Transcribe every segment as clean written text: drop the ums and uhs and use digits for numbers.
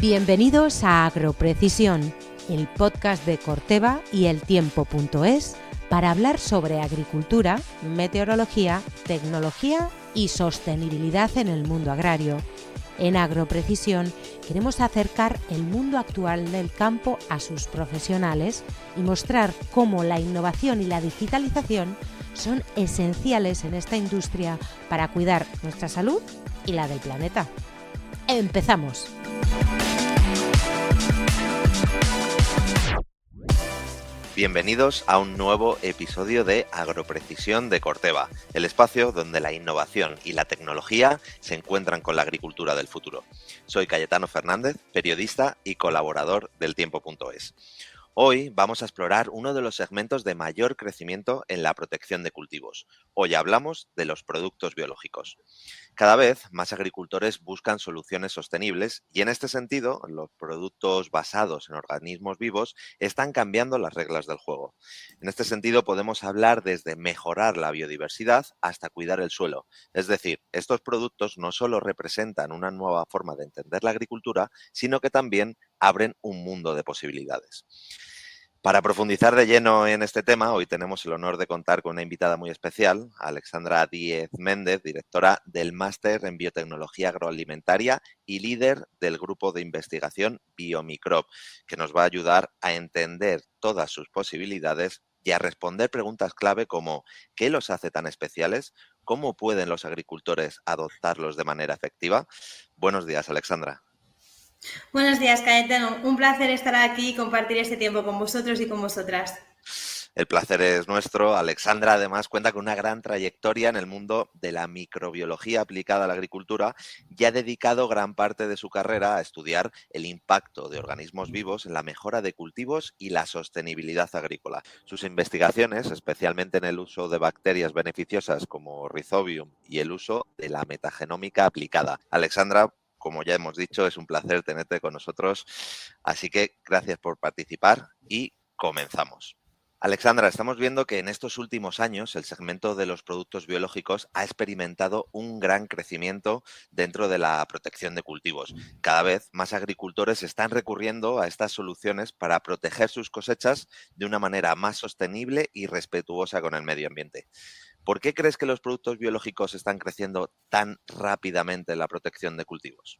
Bienvenidos a Agroprecisión, el podcast de Corteva y eltiempo.es para hablar sobre agricultura, meteorología, tecnología y sostenibilidad en el mundo agrario. En Agroprecisión queremos acercar el mundo actual del campo a sus profesionales y mostrar cómo la innovación y la digitalización son esenciales en esta industria para cuidar nuestra salud y la del planeta. ¡Empezamos! Bienvenidos a un nuevo episodio de Agroprecisión de Corteva, el espacio donde la innovación y la tecnología se encuentran con la agricultura del futuro. Soy Cayetano Fernández, periodista y colaborador del Tiempo.es. Hoy vamos a explorar uno de los segmentos de mayor crecimiento en la protección de cultivos. Hoy hablamos de los productos biológicos. Cada vez más agricultores buscan soluciones sostenibles y en este sentido los productos basados en organismos vivos están cambiando las reglas del juego. En este sentido podemos hablar desde mejorar la biodiversidad hasta cuidar el suelo. Es decir, estos productos no solo representan una nueva forma de entender la agricultura, sino que también abren un mundo de posibilidades. Para profundizar de lleno en este tema, hoy tenemos el honor de contar con una invitada muy especial, Alexandra Díez Méndez, directora del Máster en Biotecnología Agroalimentaria y líder del grupo de investigación Biomicrob, que nos va a ayudar a entender todas sus posibilidades y a responder preguntas clave como ¿qué los hace tan especiales? ¿Cómo pueden los agricultores adoptarlos de manera efectiva? Buenos días, Alexandra. Buenos días, Cayetano. Un placer estar aquí y compartir este tiempo con vosotros y con vosotras. El placer es nuestro. Alexandra, además, cuenta con una gran trayectoria en el mundo de la microbiología aplicada a la agricultura y ha dedicado gran parte de su carrera a estudiar el impacto de organismos vivos en la mejora de cultivos y la sostenibilidad agrícola. Sus investigaciones, especialmente en el uso de bacterias beneficiosas como Rhizobium y el uso de la metagenómica aplicada. Alexandra, como ya hemos dicho, es un placer tenerte con nosotros, así que gracias por participar y comenzamos. Alexandra, estamos viendo que en estos últimos años el segmento de los productos biológicos ha experimentado un gran crecimiento dentro de la protección de cultivos. Cada vez más agricultores están recurriendo a estas soluciones para proteger sus cosechas de una manera más sostenible y respetuosa con el medio ambiente. ¿Por qué crees que los productos biológicos están creciendo tan rápidamente en la protección de cultivos?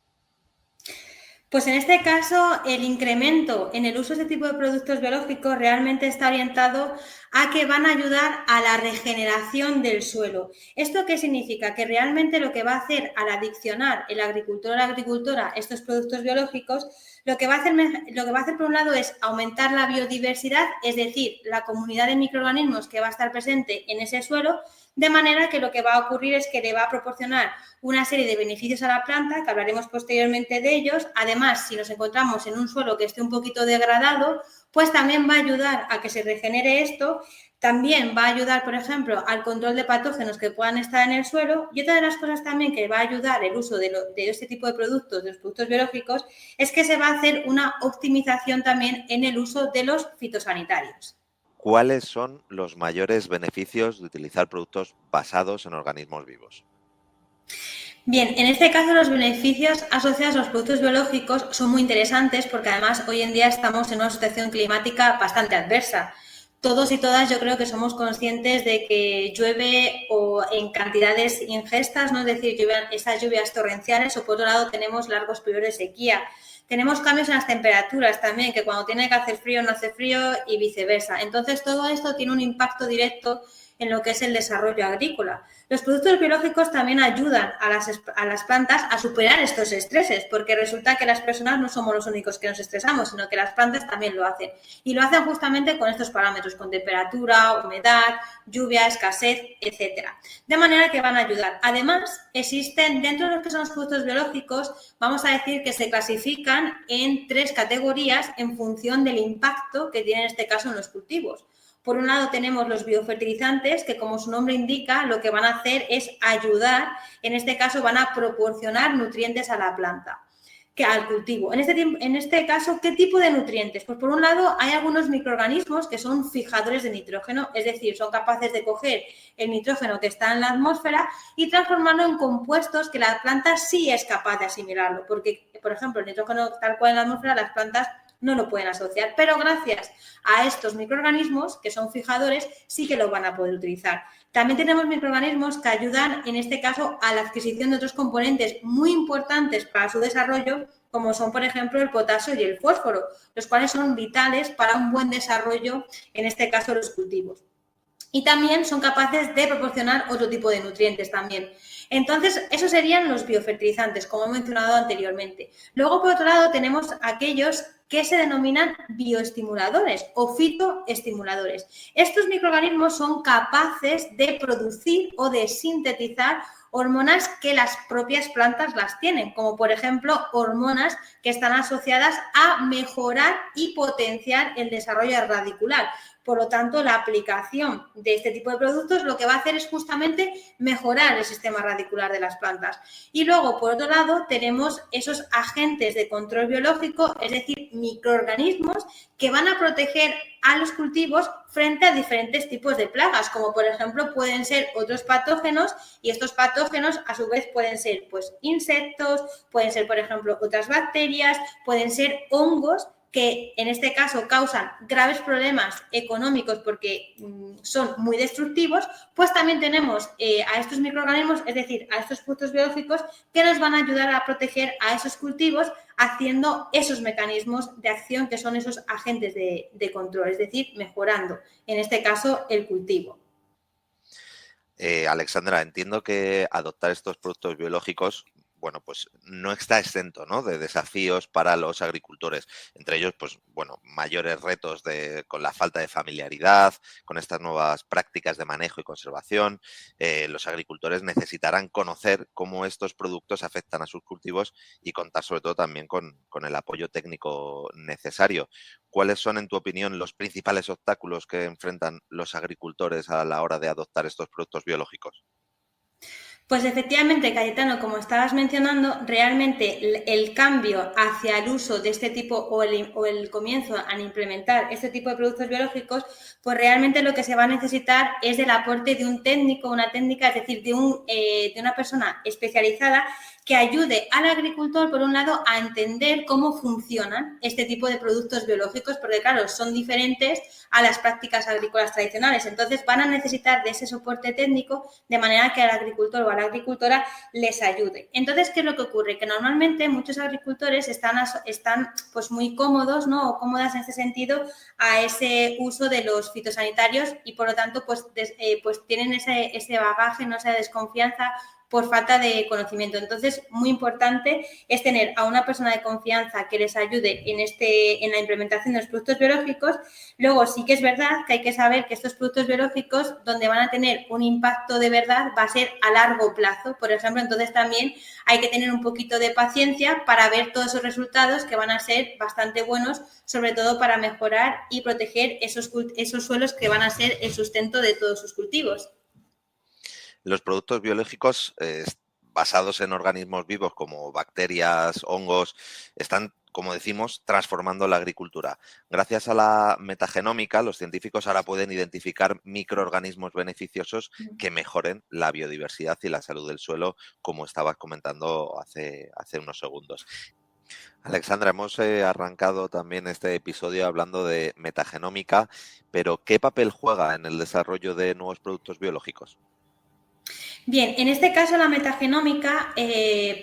Pues en este caso, el incremento en el uso de este tipo de productos biológicos realmente está orientado a que van a ayudar a la regeneración del suelo. ¿Esto qué significa? Que realmente lo que va a hacer al adiccionar el agricultor o la agricultora estos productos biológicos, lo que va a hacer por un lado es aumentar la biodiversidad, es decir, la comunidad de microorganismos que va a estar presente en ese suelo, de manera que lo que va a ocurrir es que le va a proporcionar una serie de beneficios a la planta, que hablaremos posteriormente de ellos. Además, si nos encontramos en un suelo que esté un poquito degradado, pues también va a ayudar a que se regenere esto. También va a ayudar, por ejemplo, al control de patógenos que puedan estar en el suelo. Y otra de las cosas también que va a ayudar el uso de este tipo de productos, de los productos biológicos, es que se va a hacer una optimización también en el uso de los fitosanitarios. ¿Cuáles son los mayores beneficios de utilizar productos basados en organismos vivos? Bien, en este caso los beneficios asociados a los productos biológicos son muy interesantes porque además hoy en día estamos en una situación climática bastante adversa. Todos y todas yo creo que somos conscientes de que llueve o en cantidades ingestas, ¿no? Es decir, llueven esas lluvias torrenciales o por otro lado tenemos largos periodos de sequía. Tenemos cambios en las temperaturas también, que cuando tiene que hacer frío no hace frío y viceversa. Entonces todo esto tiene un impacto directo en lo que es el desarrollo agrícola. Los productos biológicos también ayudan a las plantas a superar estos estreses, porque resulta que las personas no somos los únicos que nos estresamos, sino que las plantas también lo hacen. Y lo hacen justamente con estos parámetros, con temperatura, humedad, lluvia, escasez, etcétera. De manera que van a ayudar. Además, existen, dentro de lo que son los productos biológicos, vamos a decir que se clasifican en 3 categorías en función del impacto que tiene en este caso en los cultivos. Por un lado tenemos los biofertilizantes, que como su nombre indica, lo que van a hacer es ayudar, en este caso van a proporcionar nutrientes a la planta. que al cultivo. En este caso, ¿qué tipo de nutrientes? Pues por un lado hay algunos microorganismos que son fijadores de nitrógeno, es decir, son capaces de coger el nitrógeno que está en la atmósfera y transformarlo en compuestos que la planta sí es capaz de asimilarlo, porque, por ejemplo, el nitrógeno tal cual en la atmósfera las plantas no lo pueden asociar, pero gracias a estos microorganismos, que son fijadores, sí que lo van a poder utilizar. También tenemos microorganismos que ayudan, en este caso, a la adquisición de otros componentes muy importantes para su desarrollo, como son, por ejemplo, el potasio y el fósforo, los cuales son vitales para un buen desarrollo, en este caso, de los cultivos. Y también son capaces de proporcionar otro tipo de nutrientes también. Entonces, esos serían los biofertilizantes, como he mencionado anteriormente. Luego, por otro lado, tenemos aquellos que se denominan bioestimuladores o fitoestimuladores. Estos microorganismos son capaces de producir o de sintetizar hormonas que las propias plantas las tienen, como por ejemplo hormonas que están asociadas a mejorar y potenciar el desarrollo radicular. Por lo tanto, la aplicación de este tipo de productos lo que va a hacer es justamente mejorar el sistema radicular de las plantas. Y luego, por otro lado, tenemos esos agentes de control biológico, es decir, microorganismos que van a proteger a los cultivos frente a diferentes tipos de plagas, como por ejemplo pueden ser otros patógenos, y estos patógenos a su vez pueden ser pues insectos, pueden ser por ejemplo otras bacterias, pueden ser hongos que en este caso causan graves problemas económicos porque son muy destructivos, pues también tenemos a estos microorganismos, es decir, a estos productos biológicos que nos van a ayudar a proteger a esos cultivos haciendo esos mecanismos de acción que son esos agentes de control, es decir, mejorando, en este caso, el cultivo. Alexandra, entiendo que adoptar estos productos biológicos, bueno, pues no está exento, ¿no?, de desafíos para los agricultores. Entre ellos, pues, bueno, mayores retos con la falta de familiaridad, con estas nuevas prácticas de manejo y conservación. Los agricultores necesitarán conocer cómo estos productos afectan a sus cultivos y contar sobre todo también con el apoyo técnico necesario. ¿Cuáles son, en tu opinión, los principales obstáculos que enfrentan los agricultores a la hora de adoptar estos productos biológicos? Pues efectivamente, Cayetano, como estabas mencionando, realmente el cambio hacia el uso de este tipo o el comienzo a implementar este tipo de productos biológicos, pues realmente lo que se va a necesitar es del aporte de un técnico, una técnica, es decir, de una persona especializada que ayude al agricultor, por un lado, a entender cómo funcionan este tipo de productos biológicos, porque claro, son diferentes a las prácticas agrícolas tradicionales. Entonces van a necesitar de ese soporte técnico de manera que al agricultor o a la agricultora les ayude. Entonces, ¿qué es lo que ocurre? Que normalmente muchos agricultores están pues muy cómodos, ¿no?, o cómodas en ese sentido a ese uso de los fitosanitarios y por lo tanto pues tienen ese bagaje, no, esa desconfianza por falta de conocimiento. Entonces, muy importante es tener a una persona de confianza que les ayude en la implementación de los productos biológicos. Luego, sí que es verdad que hay que saber que estos productos biológicos, donde van a tener un impacto de verdad, va a ser a largo plazo, por ejemplo. Entonces, también hay que tener un poquito de paciencia para ver todos esos resultados que van a ser bastante buenos, sobre todo para mejorar y proteger esos suelos que van a ser el sustento de todos sus cultivos. Los productos biológicos basados en organismos vivos como bacterias, hongos, están, como decimos, transformando la agricultura. Gracias a la metagenómica, los científicos ahora pueden identificar microorganismos beneficiosos que mejoren la biodiversidad y la salud del suelo, como estabas comentando hace unos segundos. Alexandra, hemos arrancado también este episodio hablando de metagenómica, pero ¿qué papel juega en el desarrollo de nuevos productos biológicos? Bien, en este caso la metagenómica,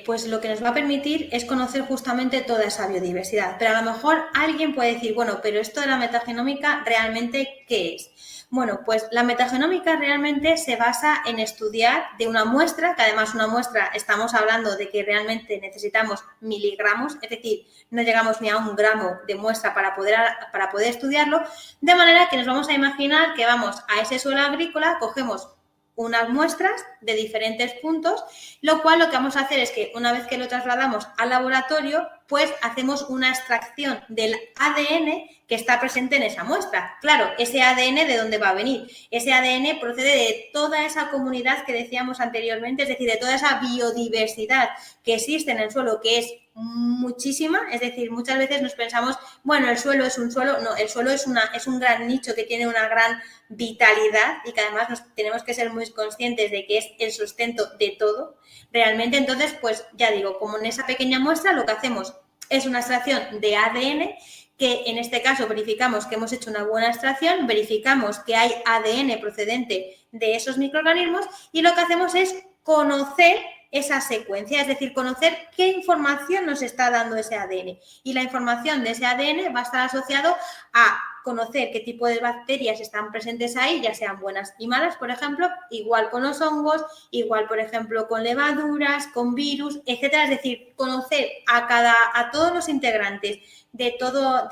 pues lo que nos va a permitir es conocer justamente toda esa biodiversidad. Pero a lo mejor alguien puede decir, bueno, pero esto de la metagenómica, ¿realmente qué es? Bueno, pues la metagenómica realmente se basa en estudiar de una muestra, que además una muestra estamos hablando de que realmente necesitamos miligramos, es decir, no llegamos ni a 1 gramo de muestra para poder estudiarlo, de manera que nos vamos a imaginar que vamos a ese suelo agrícola, cogemos unas muestras de diferentes puntos, lo cual lo que vamos a hacer es que una vez que lo trasladamos al laboratorio, pues hacemos una extracción del ADN que está presente en esa muestra. Claro, ese ADN, ¿de dónde va a venir? Ese ADN procede de toda esa comunidad que decíamos anteriormente, es decir, de toda esa biodiversidad que existe en el suelo, que es muchísima. Es decir, muchas veces nos pensamos, bueno, el suelo es un suelo. No, el suelo es un gran nicho que tiene una gran vitalidad y que además tenemos que ser muy conscientes de que es el sustento de todo realmente. Entonces, pues ya digo, como en esa pequeña muestra lo que hacemos es una extracción de ADN, que en este caso verificamos que hemos hecho una buena extracción, verificamos que hay ADN procedente de esos microorganismos y lo que hacemos es conocer esa secuencia, es decir, conocer qué información nos está dando ese ADN. Y la información de ese ADN va a estar asociado a conocer qué tipo de bacterias están presentes ahí, ya sean buenas y malas, por ejemplo, igual con los hongos, igual, por ejemplo, con levaduras, con virus, etcétera. Es decir, conocer a todos los integrantes de todo,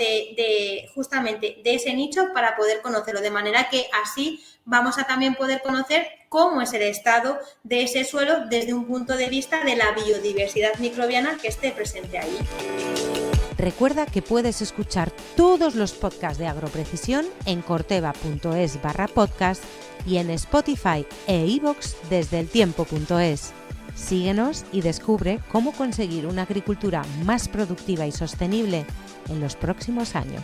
justamente de ese nicho para poder conocerlo, de manera que así vamos a también poder conocer cómo es el estado de ese suelo desde un punto de vista de la biodiversidad microbiana que esté presente ahí. Recuerda que puedes escuchar todos los podcasts de Agroprecisión en corteva.es/podcast y en Spotify e iVoox desde eltiempo.es. Síguenos y descubre cómo conseguir una agricultura más productiva y sostenible en los próximos años.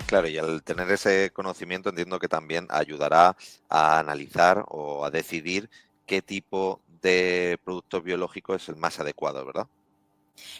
Claro, y al tener ese conocimiento entiendo que también ayudará a analizar o a decidir qué tipo de producto biológico es el más adecuado, ¿verdad?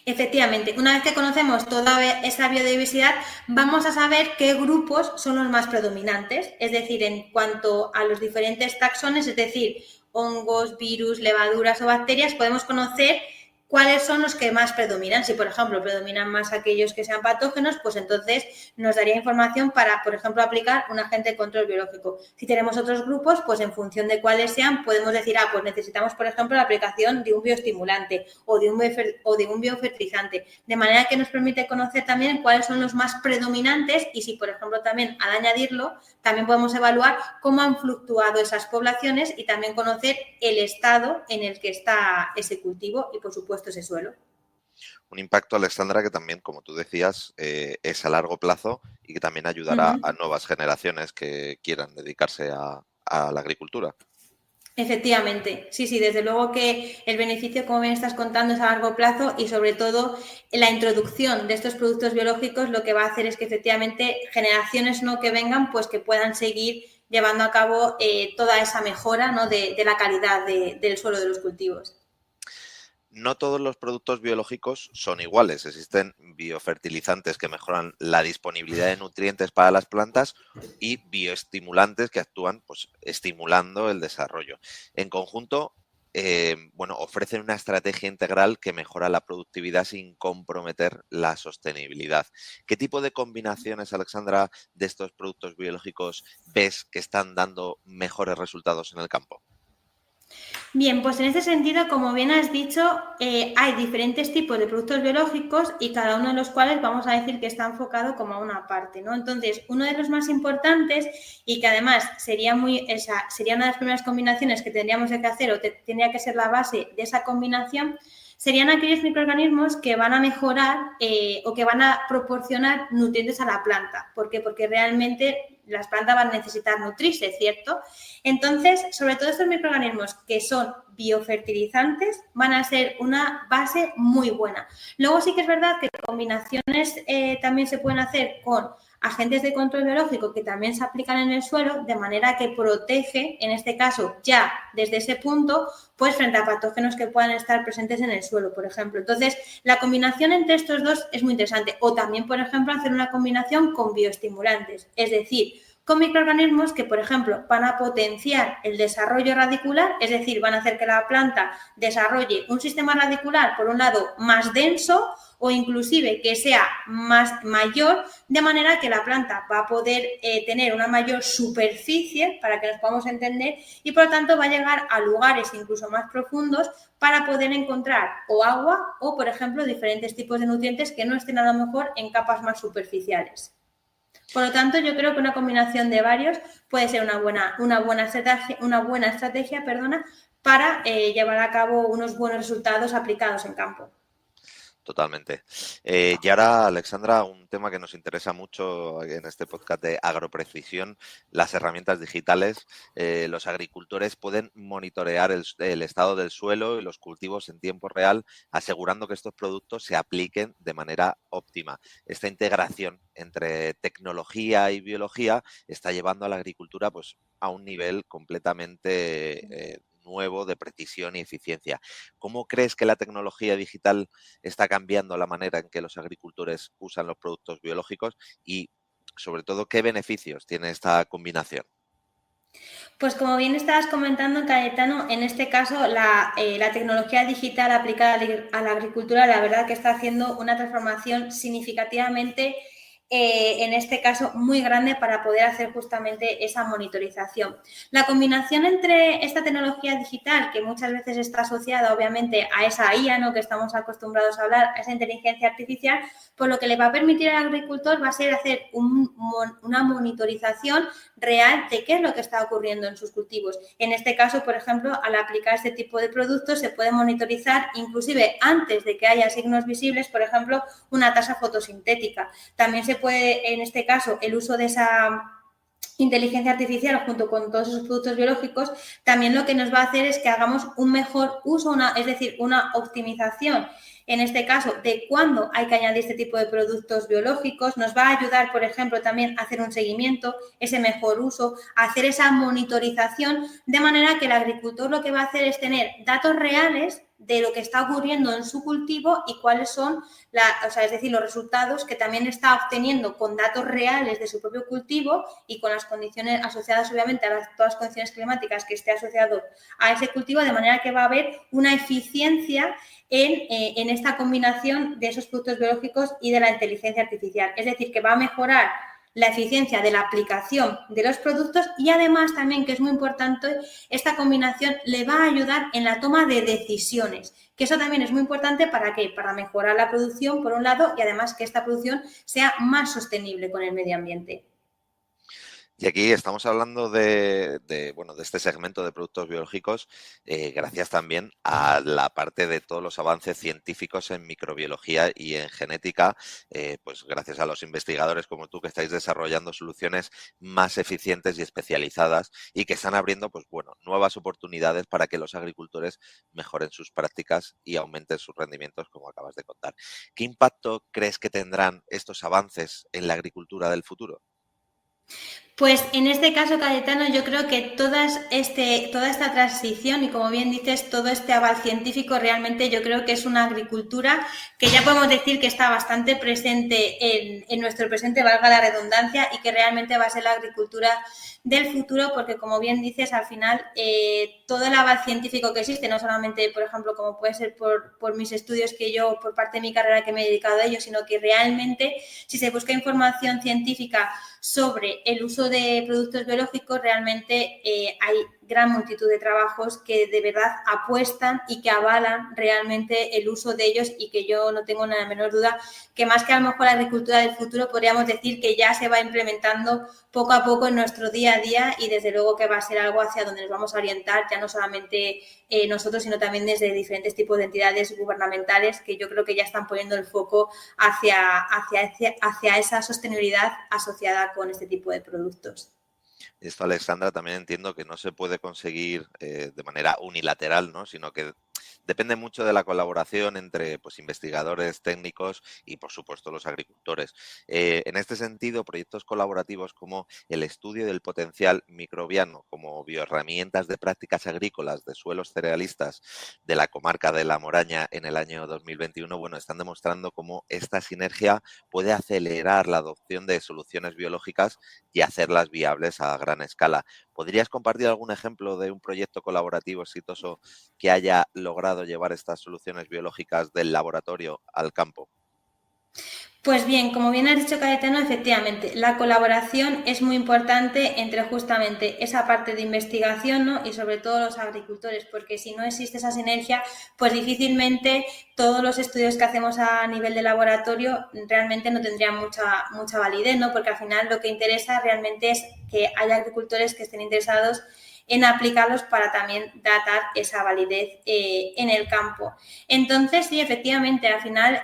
Efectivamente, una vez que conocemos toda esa biodiversidad, vamos a saber qué grupos son los más predominantes, es decir, en cuanto a los diferentes taxones, es decir, hongos, virus, levaduras o bacterias, podemos conocer cuáles son los que más predominan. Si, por ejemplo, predominan más aquellos que sean patógenos, pues entonces nos daría información para, por ejemplo, aplicar un agente de control biológico. Si tenemos otros grupos, pues en función de cuáles sean, podemos decir, pues necesitamos, por ejemplo, la aplicación de un bioestimulante o de un biofertilizante, de manera que nos permite conocer también cuáles son los más predominantes y si, por ejemplo, también al añadirlo, también podemos evaluar cómo han fluctuado esas poblaciones y también conocer el estado en el que está ese cultivo y, por supuesto, ese suelo. Un impacto, Alexandra, que también, como tú decías, es a largo plazo y que también ayudará a nuevas generaciones que quieran dedicarse a la agricultura. Efectivamente, sí, desde luego que el beneficio, como bien estás contando, es a largo plazo y sobre todo la introducción de estos productos biológicos lo que va a hacer es que efectivamente generaciones que vengan, pues que puedan seguir llevando a cabo toda esa mejora, ¿no?, de la calidad del suelo de los cultivos. No todos los productos biológicos son iguales. Existen biofertilizantes que mejoran la disponibilidad de nutrientes para las plantas y bioestimulantes que actúan pues, estimulando el desarrollo. En conjunto, ofrecen una estrategia integral que mejora la productividad sin comprometer la sostenibilidad. ¿Qué tipo de combinaciones, Alexandra, de estos productos biológicos ves que están dando mejores resultados en el campo? Bien, pues en este sentido, como bien has dicho, hay diferentes tipos de productos biológicos y cada uno de los cuales vamos a decir que está enfocado como a una parte, ¿no? Entonces, uno de los más importantes y que además sería una de las primeras combinaciones que tendríamos que hacer o tendría que ser la base de esa combinación, serían aquellos microorganismos que van a mejorar o que van a proporcionar nutrientes a la planta. ¿Por qué? Porque realmente las plantas van a necesitar nutrirse, ¿cierto? Entonces, sobre todo estos microorganismos que son biofertilizantes van a ser una base muy buena. Luego sí que es verdad que combinaciones también se pueden hacer con agentes de control biológico que también se aplican en el suelo, de manera que protege, en este caso ya desde ese punto, pues frente a patógenos que puedan estar presentes en el suelo, por ejemplo. Entonces, la combinación entre estos dos es muy interesante. O también, por ejemplo, hacer una combinación con bioestimulantes, es decir, con microorganismos que, por ejemplo, van a potenciar el desarrollo radicular, es decir, van a hacer que la planta desarrolle un sistema radicular, por un lado, más denso o inclusive que sea mayor, de manera que la planta va a poder tener una mayor superficie, para que nos podamos entender, y por lo tanto va a llegar a lugares incluso más profundos para poder encontrar o agua o, por ejemplo, diferentes tipos de nutrientes que no estén a lo mejor en capas más superficiales. Por lo tanto, yo creo que una combinación de varios puede ser una buena estrategia, para llevar a cabo unos buenos resultados aplicados en campo. Totalmente. Y ahora, Alexandra, un tema que nos interesa mucho en este podcast de agroprecisión, las herramientas digitales. Los agricultores pueden monitorear el estado del suelo y los cultivos en tiempo real, asegurando que estos productos se apliquen de manera óptima. Esta integración entre tecnología y biología está llevando a la agricultura pues, a un nivel completamente nuevo de precisión y eficiencia. ¿Cómo crees que la tecnología digital está cambiando la manera en que los agricultores usan los productos biológicos y, sobre todo, qué beneficios tiene esta combinación? Pues como bien estabas comentando, Cayetano, en este caso la tecnología digital aplicada a la agricultura, la verdad que está haciendo una transformación significativamente, en este caso, muy grande para poder hacer justamente esa monitorización. La combinación entre esta tecnología digital, que muchas veces está asociada obviamente a esa IA, ¿no?, que estamos acostumbrados a hablar, a esa inteligencia artificial, pues lo que le va a permitir al agricultor va a ser hacer una monitorización real de qué es lo que está ocurriendo en sus cultivos. En este caso, por ejemplo, al aplicar este tipo de productos se puede monitorizar inclusive antes de que haya signos visibles, por ejemplo, una tasa fotosintética. También se puede, en este caso, el uso de esa inteligencia artificial junto con todos esos productos biológicos, también lo que nos va a hacer es que hagamos un mejor uso, es decir, una optimización, en este caso, de cuándo hay que añadir este tipo de productos biológicos. Nos va a ayudar, por ejemplo, también a hacer un seguimiento, ese mejor uso, a hacer esa monitorización, de manera que el agricultor lo que va a hacer es tener datos reales de lo que está ocurriendo en su cultivo y cuáles son, es decir, los resultados que también está obteniendo con datos reales de su propio cultivo y con las condiciones asociadas, obviamente, a todas las condiciones climáticas que esté asociado a ese cultivo, de manera que va a haber una eficiencia en esta combinación de esos productos biológicos y de la inteligencia artificial. Es decir, que va a mejorar la eficiencia de la aplicación de los productos y además también, que es muy importante, esta combinación le va a ayudar en la toma de decisiones, que eso también es muy importante. ¿Para qué? Para mejorar la producción, por un lado, y además que esta producción sea más sostenible con el medio ambiente. Y aquí estamos hablando bueno, de este segmento de productos biológicos, gracias también a la parte de todos los avances científicos en microbiología y en genética, pues gracias a los investigadores como tú que estáis desarrollando soluciones más eficientes y especializadas y que están abriendo, pues bueno, nuevas oportunidades para que los agricultores mejoren sus prácticas y aumenten sus rendimientos, como acabas de contar. ¿Qué impacto crees que tendrán estos avances en la agricultura del futuro? Pues en este caso, Cayetano, yo creo que toda esta transición y, como bien dices, todo este avance científico, realmente yo creo que es una agricultura que ya podemos decir que está bastante presente en nuestro presente, valga la redundancia, y que realmente va a ser la agricultura del futuro, porque, como bien dices, al final todo el avance científico que existe, no solamente, por ejemplo, como puede ser por mis estudios que yo, por parte de mi carrera que me he dedicado a ello, sino que realmente si se busca información científica sobre el uso de productos biológicos, realmente hay gran multitud de trabajos que de verdad apuestan y que avalan realmente el uso de ellos, y que yo no tengo la menor duda que, más que a lo mejor la agricultura del futuro, podríamos decir que ya se va implementando poco a poco en nuestro día a día, y desde luego que va a ser algo hacia donde nos vamos a orientar, ya no solamente nosotros, sino también desde diferentes tipos de entidades gubernamentales, que yo creo que ya están poniendo el foco hacia esa sostenibilidad asociada con este tipo de productos. Esto, Alexandra, también entiendo que no se puede conseguir de manera unilateral, ¿no? Sino que depende mucho de la colaboración entre pues, investigadores, técnicos y, por supuesto, los agricultores. En este sentido, proyectos colaborativos como el estudio del potencial microbiano como bioherramientas de prácticas agrícolas de suelos cerealistas de la comarca de La Moraña en el año 2021, bueno, están demostrando cómo esta sinergia puede acelerar la adopción de soluciones biológicas y hacerlas viables a gran escala. ¿Podrías compartir algún ejemplo de un proyecto colaborativo exitoso que haya logrado llevar estas soluciones biológicas del laboratorio al campo? Pues bien, como bien has dicho, Cayetano, efectivamente, la colaboración es muy importante entre justamente esa parte de investigación, ¿no? Y sobre todo los agricultores, porque si no existe esa sinergia, pues difícilmente todos los estudios que hacemos a nivel de laboratorio realmente no tendrían mucha validez, ¿no? Porque al final lo que interesa realmente es que haya agricultores que estén interesados en aplicarlos para también datar esa validez en el campo. Entonces, sí, efectivamente, al final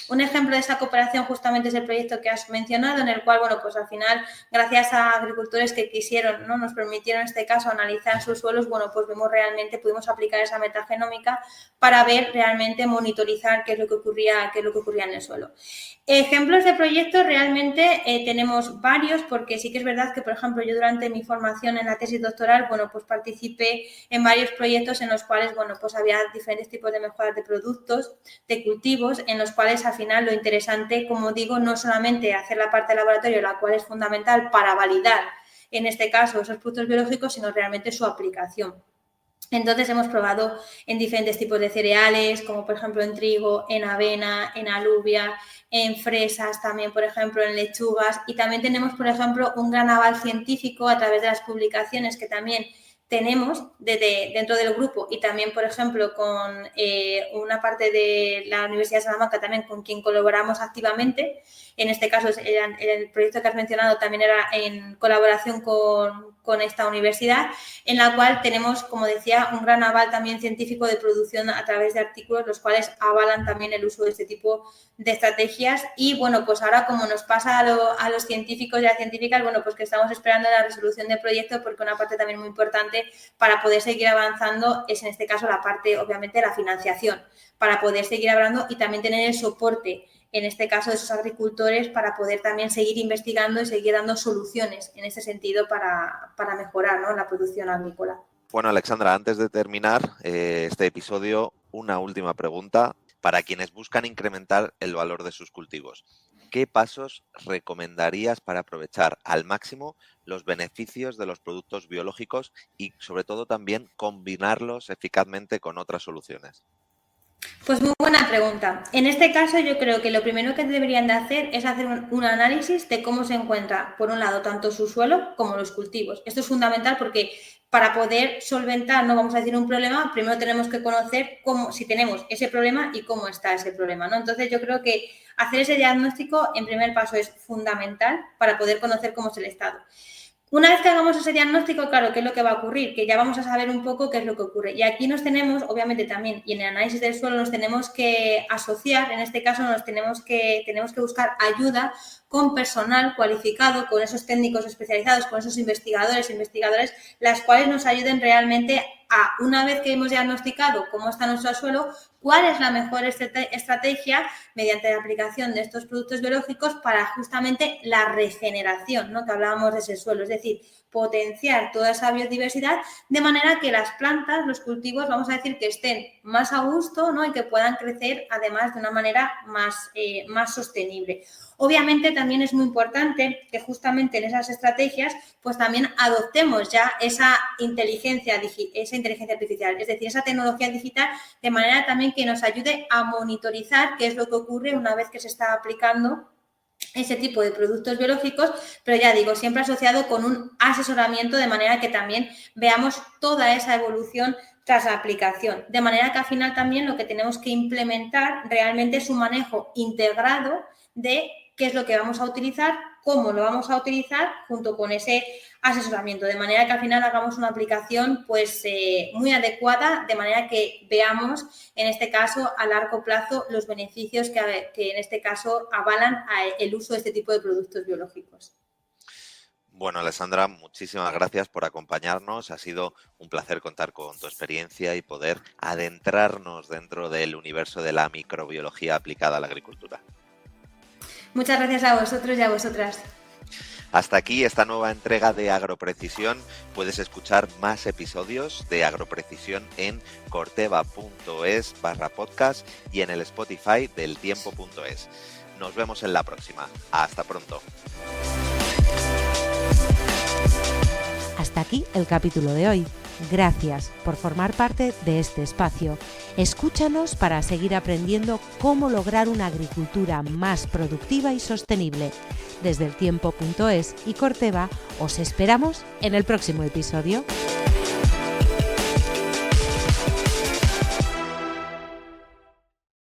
un ejemplo de esa cooperación justamente es el proyecto que has mencionado, en el cual, bueno, pues al final, gracias a agricultores que quisieron, ¿no? Nos permitieron en este caso analizar sus suelos, bueno, pues pudimos aplicar esa metagenómica para ver realmente, monitorizar qué es lo que ocurría en el suelo. Ejemplos de proyectos realmente tenemos varios, porque sí que es verdad que, por ejemplo, yo durante mi formación en la tesis doctoral, bueno, pues participé en varios proyectos en los cuales, bueno, pues había diferentes tipos de mejoras de productos, de cultivos, en los cuales al final lo interesante, como digo, no solamente hacer la parte de laboratorio, la cual es fundamental para validar, en este caso, esos productos biológicos, sino realmente su aplicación. Entonces hemos probado en diferentes tipos de cereales, como por ejemplo en trigo, en avena, en alubia, en fresas también, por ejemplo, en lechugas. Y también tenemos, por ejemplo, un gran aval científico a través de las publicaciones que también tenemos dentro del grupo y también, por ejemplo, con una parte de la Universidad de Salamanca también con quien colaboramos activamente. En este caso, el proyecto que has mencionado también era en colaboración con esta universidad, en la cual tenemos, como decía, un gran aval también científico de producción a través de artículos, los cuales avalan también el uso de este tipo de estrategias. Y bueno, pues ahora, como nos pasa a los científicos y a las científicas, bueno, pues que estamos esperando la resolución del proyecto, porque una parte también muy importante para poder seguir avanzando es, en este caso, la parte, obviamente, de la financiación, para poder seguir hablando y también tener el soporte, en este caso, de esos agricultores, para poder también seguir investigando y seguir dando soluciones en ese sentido para mejorar, ¿no?, la producción agrícola. Bueno, Alexandra, antes de terminar este episodio, una última pregunta para quienes buscan incrementar el valor de sus cultivos. ¿Qué pasos recomendarías para aprovechar al máximo los beneficios de los productos biológicos y, sobre todo, también combinarlos eficazmente con otras soluciones? Pues muy buena pregunta. En este caso, yo creo que lo primero que deberían de hacer es hacer un análisis de cómo se encuentra, por un lado, tanto su suelo como los cultivos. Esto es fundamental porque para poder solventar, no vamos a decir un problema, primero tenemos que conocer si tenemos ese problema y cómo está ese problema, ¿no? Entonces, yo creo que hacer ese diagnóstico, en primer paso, es fundamental para poder conocer cómo es el estado. Una vez que hagamos ese diagnóstico, claro, ¿qué es lo que va a ocurrir? Que ya vamos a saber un poco qué es lo que ocurre. Y aquí nos tenemos, obviamente también, y en el análisis del suelo nos tenemos que asociar, en este caso tenemos que buscar ayuda con personal cualificado, con esos técnicos especializados, con esos investigadoras, las cuales nos ayuden realmente a, una vez que hemos diagnosticado cómo está nuestro suelo, cuál es la mejor estrategia mediante la aplicación de estos productos biológicos para justamente la regeneración, ¿no?, que hablábamos de ese suelo, es decir, potenciar toda esa biodiversidad de manera que las plantas, los cultivos, vamos a decir, que estén más a gusto, ¿no?, y que puedan crecer además de una manera más sostenible. Obviamente también es muy importante que justamente en esas estrategias pues también adoptemos ya esa inteligencia artificial, es decir, esa tecnología digital, de manera también que nos ayude a monitorizar qué es lo que ocurre una vez que se está aplicando ese tipo de productos biológicos, pero ya digo, siempre asociado con un asesoramiento, de manera que también veamos toda esa evolución tras la aplicación. De manera que al final también lo que tenemos que implementar realmente es un manejo integrado de qué es lo que vamos a utilizar, cómo lo vamos a utilizar, junto con ese asesoramiento, de manera que al final hagamos una aplicación pues muy adecuada, de manera que veamos, en este caso, a largo plazo, los beneficios que en este caso avalan el uso de este tipo de productos biológicos. Bueno, Alexandra, muchísimas gracias por acompañarnos. Ha sido un placer contar con tu experiencia y poder adentrarnos dentro del universo de la microbiología aplicada a la agricultura. Muchas gracias a vosotros y a vosotras. Hasta aquí esta nueva entrega de Agroprecisión. Puedes escuchar más episodios de Agroprecisión en corteva.es/podcast y en el Spotify del tiempo.es. Nos vemos en la próxima. Hasta pronto. Hasta aquí el capítulo de hoy. Gracias por formar parte de este espacio. Escúchanos para seguir aprendiendo cómo lograr una agricultura más productiva y sostenible. Desde eltiempo.es y Corteva os esperamos en el próximo episodio.